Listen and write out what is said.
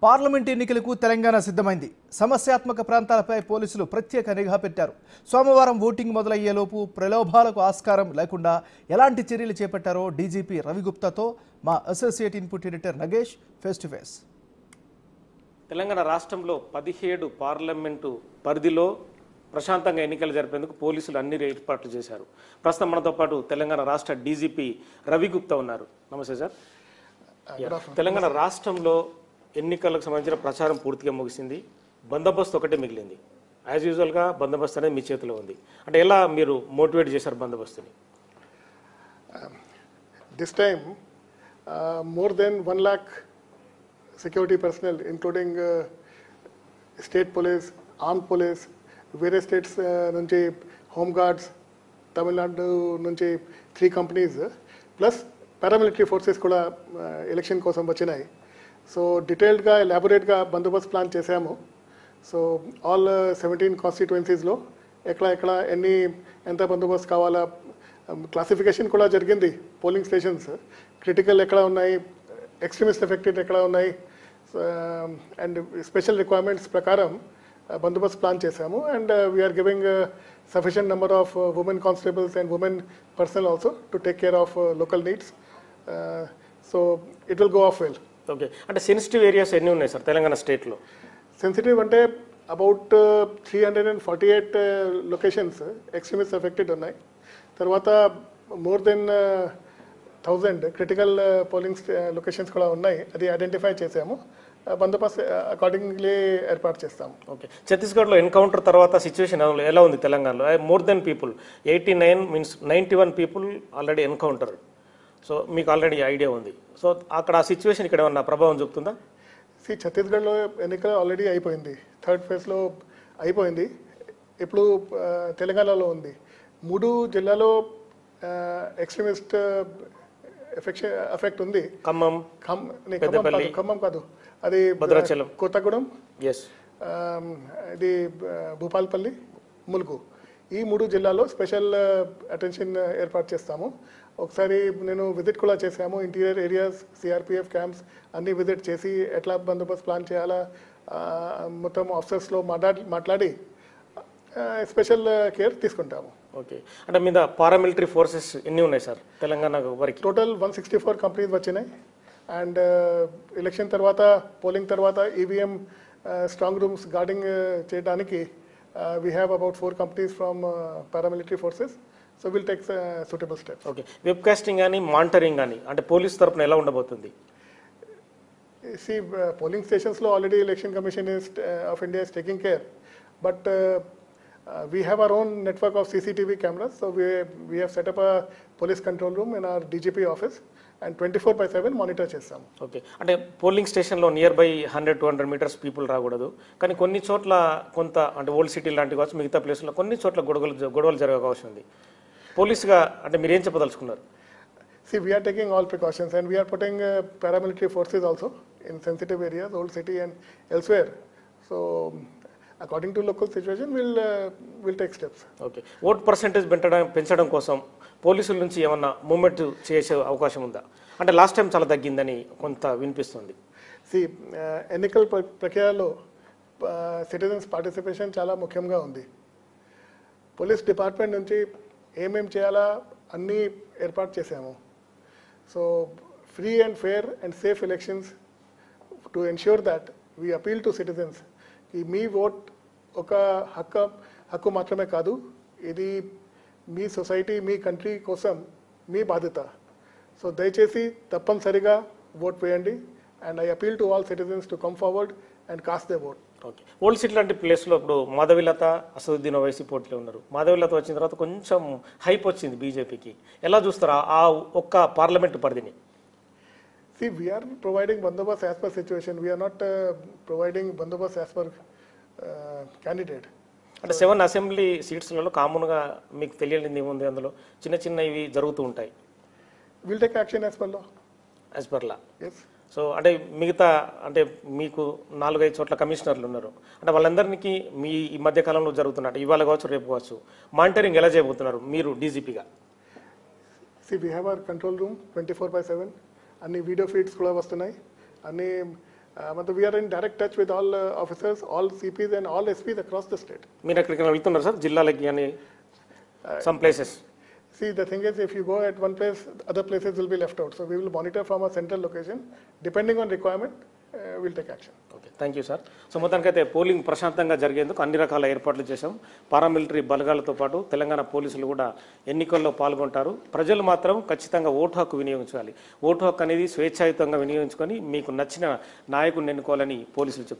Parliament ఎన్నికలకు తెలంగాణ సిద్ధమైంది. సమస్యాత్మక ప్రాంతాలపై పోలీసులు ప్రత్యేక నిఘా పెట్టారు. సోమవారం ఓటింగ్ మొదలయ్యేలోపు ప్రలోభాలకు ఆస్కారం లేకుండా ఎలాంటి చర్యలు చేపట్టారో డీజీపీ రవిగుప్తాతో మా associate input editor Nagesh face to face. Telangana రాష్ట్రంలో 17 పార్లమెంటు పరిధిలో ప్రశాంతంగా ఎన్నికలు జరిపేందుకు పోలీసులు అన్ని ఏర్పాట్లు చేశారు. ప్రస్తుతం మనతో పాటు తెలంగాణ రాష్ట్ర డీజీపీ రవిగుప్తా ఉన్నారు. నమస్తే సార్. తెలంగాణ రాష్ట్రంలో ఎన్నికలకు సంబంధించిన ప్రచారం పూర్తిగా ముగిసింది. బందోబస్తు ఒకటే మిగిలింది. యాజ్ యూజువల్గా బందోబస్తు అనేది మీ చేతిలో ఉంది. అంటే ఎలా మీరు మోటివేట్ చేశారు బందోబస్తుని? This time, more than 1 lakh security personnel, including state police, armed police, various states నుంచి home guards, Tamil Nadu నుంచి 3 companies, plus paramilitary forces కూడా ఎలక్షన్ కోసం వచ్చినాయి. సో డీటెయిల్డ్గా ఎలాబొరేట్గా బందోబస్తు ప్లాన్ చేశాము. సో ఆల్ 17 కాన్స్టిట్యుయెన్సీస్లో ఎక్కడ ఎంత బందోబస్తు కావాలా క్లాసిఫికేషన్ కూడా జరిగింది. పోలింగ్ స్టేషన్స్ క్రిటికల్ ఎక్కడ ఉన్నాయి, ఎక్స్ట్రీమిస్ట్ ఎఫెక్టెడ్ ఎక్కడ ఉన్నాయి, అండ్ స్పెషల్ రిక్వైర్మెంట్స్ ప్రకారం బందోబస్తు ప్లాన్ చేశాము. And we're giving sufficient number of women constables and women personnel also to take care of local needs. So it will go off well. Okay, అంటే sensitive areas ఎన్ని ఉన్నాయి sir Telangana స్టేట్లో? Sensitive అంటే about 348 locations extremist affected ఉన్నాయి. తర్వాత more than 1000 critical polling locations కూడా ఉన్నాయి. అది ఐడెంటిఫై చేసాము. బందోబస్తు అకార్డింగ్లీ ఏర్పాటు చేస్తాము. ఓకే, ఛత్తీస్గఢ్లో ఎన్కౌంటర్ తర్వాత సిచ్యువేషన్ ఎలా ఉంది తెలంగాణలో? More than people 89 means 91 people already encounter. So మీకు ఆల్రెడీ ఐడియా ఉంది. సో అక్కడ ఆ సిచ్యువేషన్ ఇక్కడ ఏమన్నా ప్రభావం చూపుతుందా? ఛత్తీస్గఢ్లో ఎన్నిక ఆల్రెడీ అయిపోయింది. 3rd ఫేజ్లో అయిపోయింది. ఇప్పుడు తెలంగాణలో ఉంది. 3 జిల్లాలో ఎక్స్ట్రీమిస్ట్ ఎఫెక్ట్ ఉంది. ఖమ్మం కాదు, అది భద్రాచలం, కొత్తగూడెం, ఎస్, ఇది భూపాల్పల్లి, ములుగు. ఈ 3 జిల్లాలో స్పెషల్ అటెన్షన్ ఏర్పాటు చేస్తాము. ఒకసారి నేను విజిట్ కూడా చేశాము. ఇంటీరియర్ ఏరియాస్, సిఆర్పిఎఫ్ క్యాంప్స్ అన్నీ విజిట్ చేసి ఎట్లా బందోబస్తు ప్లాన్ చేయాలా మొత్తం ఆఫీసర్స్లో మాట్లాడి స్పెషల్ కేర్ తీసుకుంటాము. ఓకే, అంటే మీద పారామిలిటరీ ఫోర్సెస్ ఎన్ని ఉన్నాయి సార్ తెలంగాణ వరకు? టోటల్ 164 కంపెనీస్ వచ్చినాయి. అండ్ ఎలక్షన్ తర్వాత, పోలింగ్ తర్వాత ఈవీఎం స్ట్రాంగ్ రూమ్స్ గార్డింగ్ చేయడానికి we have about 4 companies from paramilitary forces. So will take suitable steps. Okay, web casting కానీ మానిటరింగ్ కానీ అంటే పోలీస్ తరఫున ఎలా ఉండబోతుంది? పోలింగ్ స్టేషన్స్లో already election commission of India is taking care. But we have our own network of CCTV cameras. So we have set up a police control room in our DGP office and 24/7 monitor చేస్తాము. Okay, అంటే polling స్టేషన్లో near by 100-200 metres people రాకూడదు. కానీ కొన్ని చోట్ల కొంత అంటే old city లాంటి కావచ్చు, మిగతా ప్లేస్లో కొన్ని చోట్ల గొడవలు జరిగే అవకాశం ఉంది. పోలీసుగా అంటే మీరు ఏం చెప్పదలుచుకున్నారు? See, we are taking all precautions and we are putting paramilitary forces also in sensitive areas, old city and elsewhere. So according to local situation, we'll take steps. Okay, vote percentage పెంచడం కోసం పోలీసుల నుంచి ఏమన్నా movement చేసే అవకాశం ఉందా? అంటే last time చాలా తగ్గిందని కొంత వినిపిస్తుంది. ఎన్నికల ప్రక్రియలో సిటిజన్స్ పార్టిసిపేషన్ చాలా ముఖ్యంగా ఉంది. పోలీస్ డిపార్ట్మెంట్ నుంచి ఏమేం చేయాలా అన్నీ ఏర్పాటు చేసాము. So free and fair and safe elections to ensure that we appeal to citizens. ఈ మీ ఓట్ ఒక హక్కు మాత్రమే కాదు, ఇది మీ సొసైటీ, మీ కంట్రీ కోసం మీ బాధ్యత. సో దయచేసి తప్పనిసరిగా ఓట్ వేయండి. And I appeal to all citizens to come forward and cost they vote. Okay, old city లాంటి ప్లేస్లో ఇప్పుడు మాధవిలత, అసదుద్దీన్ ఓవైసీ పోటీలో ఉన్నారు. మాధవిలత వచ్చిన తర్వాత కొంచెం హైప్ వచ్చింది బీజేపీకి. ఎలా చూస్తారా ఆ ఒక్క పార్లమెంటు పరిధిని? See, we are providing bandobast as per situation. We are not providing bandobast as per candidate. అంటే 7 అసెంబ్లీ సీట్స్లలో కామన్గా మీకు తెలియనిది ఏముంది? అందులో చిన్న చిన్న ఇవి జరుగుతూ ఉంటాయి. We'll take action as per law. As per law. Yes. So అంటే మిగతా అంటే మీకు 4-5 చోట్ల కమిషనర్లు ఉన్నారు. అంటే వాళ్ళందరికీ మీ ఈ మధ్య కాలంలో జరుగుతున్నట్టు ఇవాళ కావచ్చు, రేపు కావచ్చు, మానిటరింగ్ ఎలా చేయబోతున్నారు మీరు డీజీపీగా? See, we have our control room 24/7. అన్ని వీడియో ఫీడ్స్ కూడా వస్తున్నాయి. అన్ని But we are in direct touch with all officers, all CPs and all SPs across the state. మీరు ఎక్కడికైనా వెళ్తున్నారు సార్ జిల్లాలకి కానీ some places? See, the thing is, if you go at one place, other places will be left out. So we will monitor from a central location. Depending on requirement, we'll take action. Okay, thank you sir. So మొత్తానికైతే polling ప్రశాంతంగా జరిగేందుకు అన్ని రకాల ఏర్పాట్లు చేశాం. Paramilitary బలగాలతో పాటు తెలంగాణ పోలీసులు కూడా ఎన్నికల్లో పాల్గొంటారు. ప్రజలు మాత్రం ఖచ్చితంగా ఓటు హక్కు వినియోగించాలి. ఓటు హక్కు అనేది స్వేచ్ఛాయుతంగా వినియోగించుకొని మీకు నచ్చిన నాయకుడిని ఎన్నుకోవాలని పోలీసులు చెప్తున్నారు.